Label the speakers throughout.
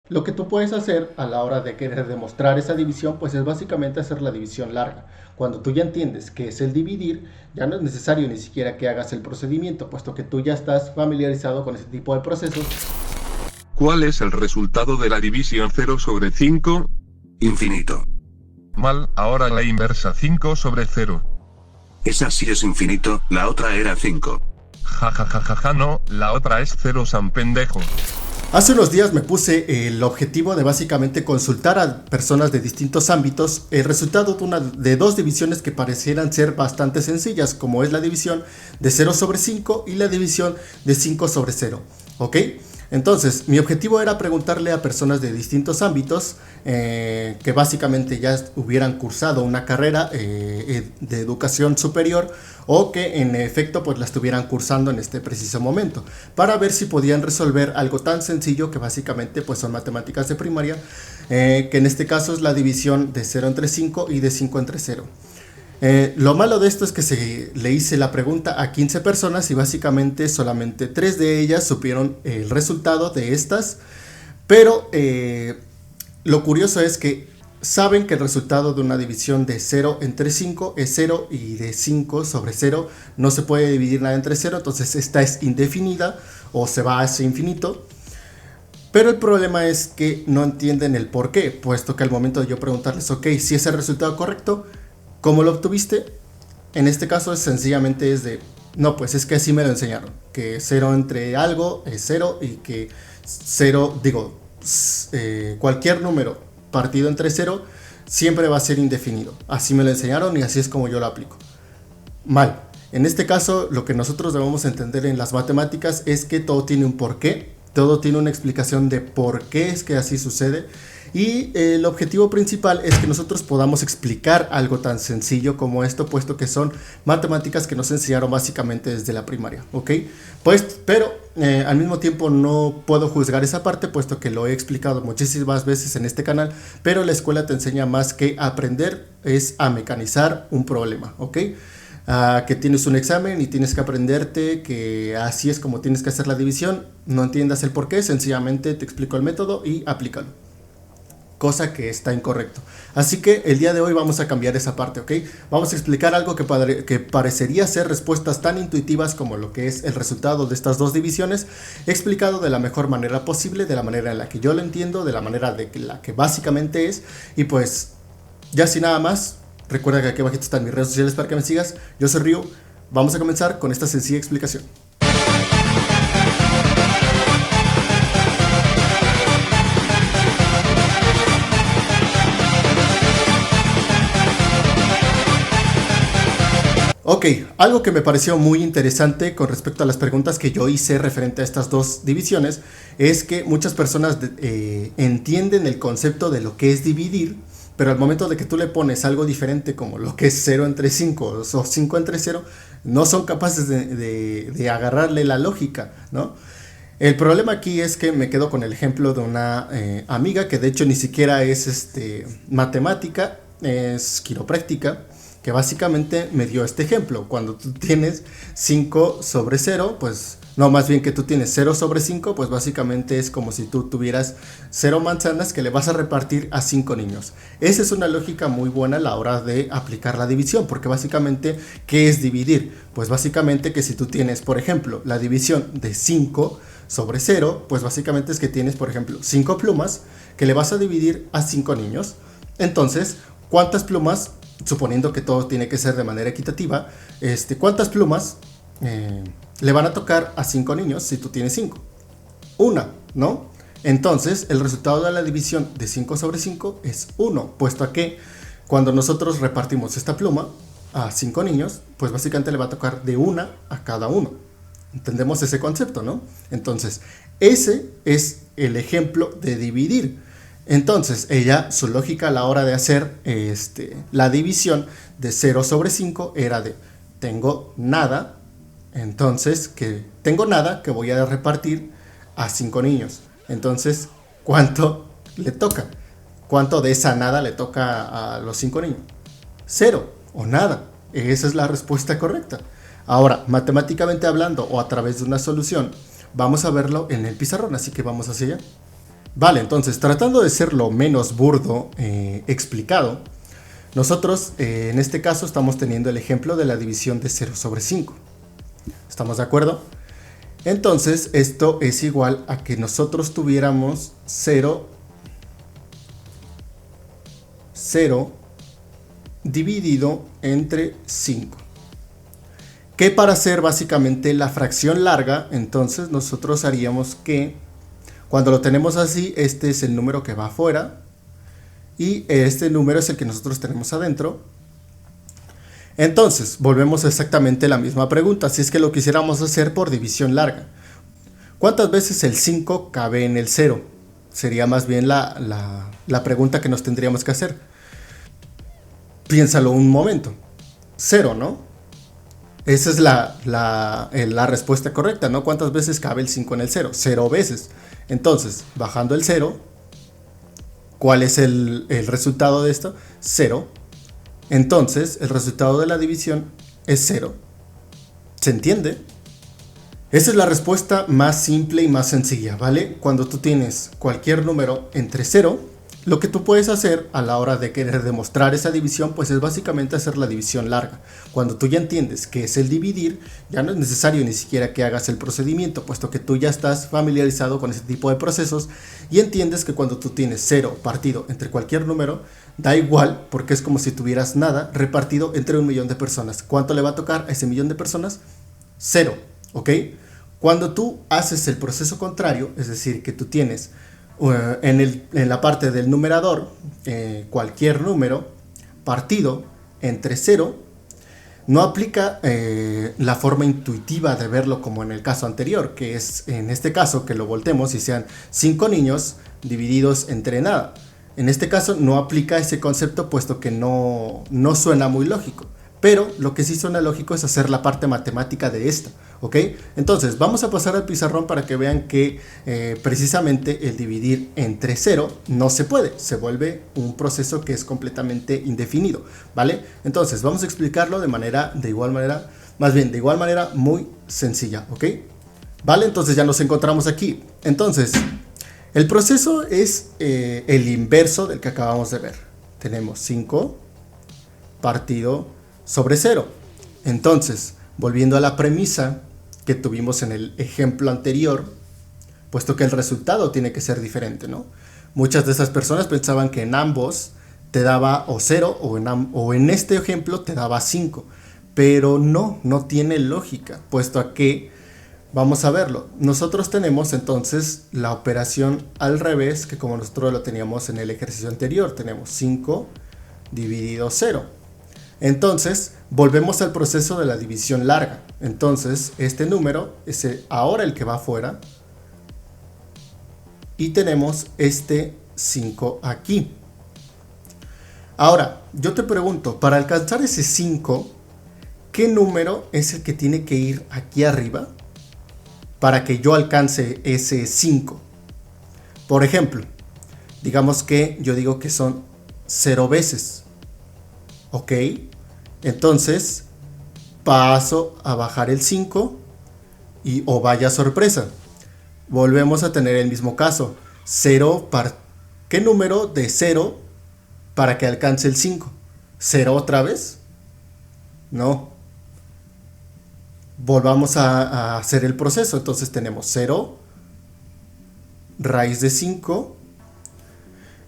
Speaker 1: Lo que tú puedes hacer a la hora de querer demostrar esa división, pues es básicamente hacer la división larga. Cuando tú ya entiendes qué es el dividir, ya no es necesario ni siquiera que hagas el procedimiento, puesto que tú ya estás familiarizado con ese tipo de procesos.
Speaker 2: ¿Cuál es el resultado de la división 0/5?
Speaker 3: Infinito.
Speaker 2: Mal, ahora la inversa 5/0.
Speaker 3: Esa sí es infinito, la otra era 5.
Speaker 2: Ja ja ja ja ja no, la otra es 0 san pendejo.
Speaker 1: Hace unos días me puse el objetivo de básicamente consultar a personas de distintos ámbitos el resultado de dos divisiones que parecieran ser bastante sencillas, como es la división de 0/5 y la división de 5/0. ¿Ok? Entonces, mi objetivo era preguntarle a personas de distintos ámbitos que básicamente ya hubieran cursado una carrera de educación superior o que en efecto pues la estuvieran cursando en este preciso momento, para ver si podían resolver algo tan sencillo que básicamente pues son matemáticas de primaria, que en este caso es la división de 0 entre 5 y de 5 entre 0. Lo malo de esto es que le hice la pregunta a 15 personas y básicamente solamente 3 de ellas supieron el resultado de estas, pero lo curioso es que saben que el resultado de una división de 0 entre 5 es 0 y de 5/0 no se puede dividir nada entre 0, entonces esta es indefinida o se va hacia infinito. Pero el problema es que no entienden el por qué, puesto que al momento de yo preguntarles, ok, si es el resultado correcto, ¿cómo lo obtuviste? En este caso es sencillamente es de, no, pues es que así me lo enseñaron, que 0 entre algo es 0 y que 0, digo, cualquier número partido entre 0 siempre va a ser indefinido. Así me lo enseñaron y así es como yo lo aplico. Mal. En este caso, lo que nosotros debemos entender en las matemáticas es que todo tiene un porqué, todo tiene una explicación de por qué es que así sucede. Y el objetivo principal es que nosotros podamos explicar algo tan sencillo como esto, puesto que son matemáticas que nos enseñaron básicamente desde la primaria, ¿ok? Pues, pero al mismo tiempo no puedo juzgar esa parte, puesto que lo he explicado muchísimas veces en este canal, pero la escuela te enseña más que aprender, es a mecanizar un problema, ¿ok? Que tienes un examen y tienes que aprenderte que así es como tienes que hacer la división, no entiendas el por qué, sencillamente te explico el método y aplícalo. Cosa que está incorrecto. Así que el día de hoy vamos a cambiar esa parte, ¿ok? Vamos a explicar algo que parecería ser respuestas tan intuitivas como lo que es el resultado de estas dos divisiones, explicado de la mejor manera posible, de la manera en la que yo lo entiendo, de la manera de la que básicamente es. Y pues, ya sin nada más, recuerda que aquí abajito están mis redes sociales para que me sigas. Yo soy Ryu. Vamos a comenzar con esta sencilla explicación. Ok, algo que me pareció muy interesante con respecto a las preguntas que yo hice referente a estas dos divisiones es que muchas personas entienden el concepto de lo que es dividir, pero al momento de que tú le pones algo diferente como lo que es 0 entre 5 o 5 entre 0, no son capaces de agarrarle la lógica, ¿no? El problema aquí es que me quedo con el ejemplo de una amiga que de hecho ni siquiera es matemática, es quiropráctica, que básicamente me dio este ejemplo. Cuando tú tienes 5/0, pues no, más bien que tú tienes 0/5, pues básicamente es como si tú tuvieras 0 manzanas que le vas a repartir a 5 niños. Esa es una lógica muy buena a la hora de aplicar la división, porque básicamente, ¿qué es dividir? Pues básicamente que si tú tienes, por ejemplo, la división de 5/0, pues básicamente es que tienes, por ejemplo, 5 plumas que le vas a dividir a 5 niños. Entonces, ¿cuántas plumas, suponiendo que todo tiene que ser de manera equitativa, cuántas plumas le van a tocar a 5 niños si tú tienes 5? Una, ¿no? Entonces, el resultado de la división de 5/5 es 1, puesto a que cuando nosotros repartimos esta pluma a 5 niños, pues básicamente le va a tocar de una a cada uno. Entendemos ese concepto, ¿no? Entonces, ese es el ejemplo de dividir. Entonces, ella, su lógica a la hora de hacer la división de 0/5 era de, tengo nada, entonces, que tengo nada que voy a repartir a 5 niños. Entonces, ¿cuánto le toca? ¿Cuánto de esa nada le toca a los 5 niños? 0 o nada. Esa es la respuesta correcta. Ahora, matemáticamente hablando o a través de una solución, vamos a verlo en el pizarrón, así que vamos hacia allá. Vale, entonces, tratando de ser lo menos burdo explicado, nosotros en este caso estamos teniendo el ejemplo de la división de 0 sobre 5. ¿Estamos de acuerdo? Entonces, esto es igual a que nosotros tuviéramos 0 dividido entre 5. Que para hacer básicamente la fracción larga, entonces nosotros haríamos que cuando lo tenemos así, este es el número que va afuera y este número es el que nosotros tenemos adentro. Entonces, volvemos a exactamente la misma pregunta, si es que lo quisiéramos hacer por división larga. ¿Cuántas veces el 5 cabe en el 0? Sería más bien la pregunta que nos tendríamos que hacer. Piénsalo un momento. 0, ¿no? Esa es la respuesta correcta, ¿no? ¿Cuántas veces cabe el 5 en el 0? 0 veces. Entonces, bajando el 0, ¿cuál es el resultado de esto? 0. Entonces, el resultado de la división es 0. ¿Se entiende? Esa es la respuesta más simple y más sencilla, ¿vale? Cuando tú tienes cualquier número entre 0, lo que tú puedes hacer a la hora de querer demostrar esa división, pues es básicamente hacer la división larga. Cuando tú ya entiendes qué es el dividir, ya no es necesario ni siquiera que hagas el procedimiento, puesto que tú ya estás familiarizado con ese tipo de procesos y entiendes que cuando tú tienes 0 partido entre cualquier número, da igual porque es como si tuvieras nada repartido entre 1.000.000 de personas. ¿Cuánto le va a tocar a ese 1.000.000 de personas? 0, ¿ok? Cuando tú haces el proceso contrario, es decir, que tú tienes en la parte del numerador cualquier número partido entre 0, no aplica la forma intuitiva de verlo como en el caso anterior, que es en este caso que lo voltemos y sean 5 niños divididos entre nada. En este caso no aplica ese concepto puesto que no suena muy lógico. Pero lo que sí suena lógico es hacer la parte matemática de esta, ¿ok? Entonces vamos a pasar al pizarrón para que vean que precisamente el dividir entre 0 no se puede, se vuelve un proceso que es completamente indefinido, ¿vale? Entonces vamos a explicarlo de igual manera muy sencilla, ¿ok? ¿Vale? Entonces ya nos encontramos aquí. Entonces, el proceso es el inverso del que acabamos de ver. Tenemos 5 partido sobre 0. Entonces, volviendo a la premisa que tuvimos en el ejemplo anterior, puesto que el resultado tiene que ser diferente, ¿no? Muchas de esas personas pensaban que en ambos te daba o 0 o en este ejemplo te daba 5, pero no tiene lógica, puesto a que, vamos a verlo, nosotros tenemos entonces la operación al revés, que como nosotros lo teníamos en el ejercicio anterior, tenemos 5 dividido 0. Entonces, volvemos al proceso de la división larga. Entonces, este número es ahora el que va afuera. Y tenemos este 5 aquí. Ahora, yo te pregunto, para alcanzar ese 5, ¿qué número es el que tiene que ir aquí arriba para que yo alcance ese 5? Por ejemplo, digamos que yo digo que son 0 veces. ¿Ok? Entonces paso a bajar el 5 y oh vaya sorpresa, volvemos a tener el mismo caso. 0 ¿qué número de 0 para que alcance el 5? ¿0 otra vez? No. Volvamos a hacer el proceso. Entonces tenemos 0 raíz de 5.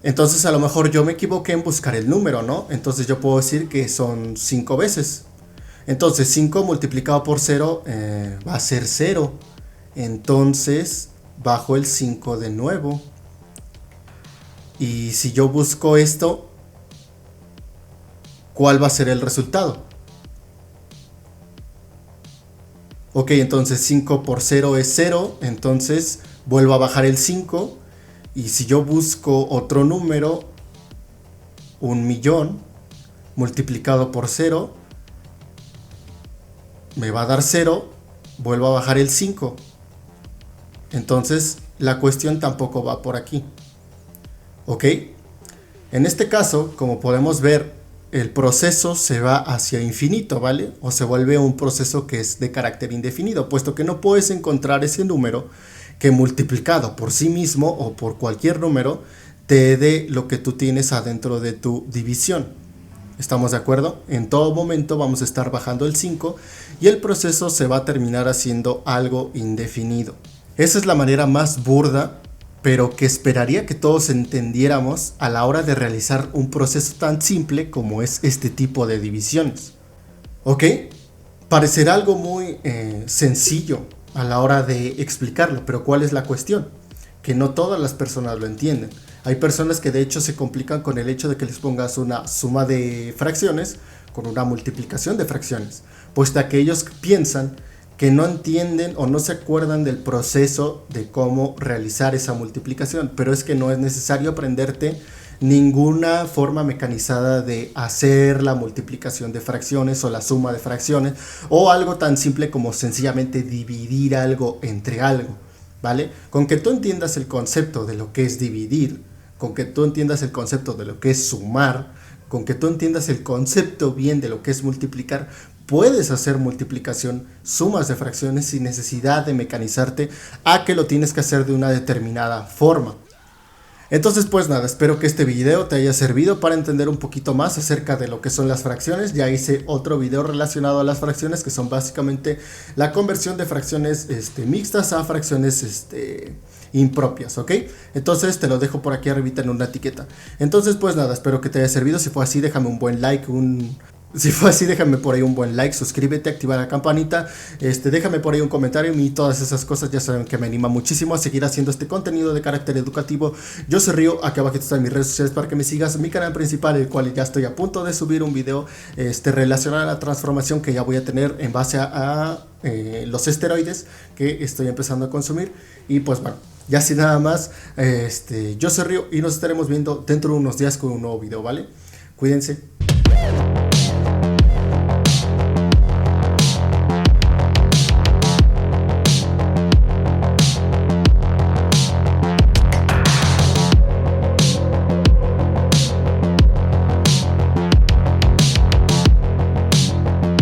Speaker 1: Entonces a lo mejor yo me equivoqué en buscar el número, ¿no? Entonces yo puedo decir que son 5 veces. Entonces 5 multiplicado por 0 va a ser 0. Entonces bajo el 5 de nuevo. Y si yo busco esto, ¿cuál va a ser el resultado? Ok, entonces 5 por 0 es 0. Entonces vuelvo a bajar el 5. Y si yo busco otro número, 1.000.000 multiplicado por 0, me va a dar 0, vuelvo a bajar el 5. Entonces la cuestión tampoco va por aquí. ¿Ok? En este caso, como podemos ver, el proceso se va hacia infinito, ¿vale? O se vuelve un proceso que es de carácter indefinido, puesto que no puedes encontrar ese número que multiplicado por sí mismo o por cualquier número te dé lo que tú tienes adentro de tu división. ¿Estamos de acuerdo? En todo momento vamos a estar bajando el 5 y el proceso se va a terminar haciendo algo indefinido. Esa es la manera más burda, pero que esperaría que todos entendiéramos a la hora de realizar un proceso tan simple como es este tipo de divisiones. ¿Ok? Parecerá algo muy sencillo a la hora de explicarlo, pero ¿cuál es la cuestión? Que no todas las personas lo entienden. Hay personas que de hecho se complican con el hecho de que les pongas una suma de fracciones con una multiplicación de fracciones, puesto que ellos piensan que no entienden o no se acuerdan del proceso de cómo realizar esa multiplicación, pero es que no es necesario aprenderte ninguna forma mecanizada de hacer la multiplicación de fracciones o la suma de fracciones o algo tan simple como sencillamente dividir algo entre algo, ¿vale? Con que tú entiendas el concepto de lo que es dividir, con que tú entiendas el concepto de lo que es sumar, con que tú entiendas el concepto bien de lo que es multiplicar, puedes hacer multiplicación, sumas de fracciones sin necesidad de mecanizarte a que lo tienes que hacer de una determinada forma. Entonces pues nada, espero que este video te haya servido para entender un poquito más acerca de lo que son las fracciones. Ya hice otro video relacionado a las fracciones, que son básicamente la conversión de fracciones mixtas a fracciones impropias, ¿ok? Entonces te lo dejo por aquí arribita en una etiqueta. Entonces pues nada, espero que te haya servido. Si fue así, déjame un buen like, Si fue así, déjame por ahí un buen like, suscríbete, activa la campanita, déjame por ahí un comentario y todas esas cosas ya saben que me anima muchísimo a seguir haciendo este contenido de carácter educativo. Yo soy Río, aquí abajo están mis redes sociales para que me sigas, mi canal principal, el cual ya estoy a punto de subir un video relacionado a la transformación que ya voy a tener en base a los esteroides que estoy empezando a consumir. Y pues bueno, ya sin nada más, yo soy Río y nos estaremos viendo dentro de unos días con un nuevo video, ¿vale? Cuídense.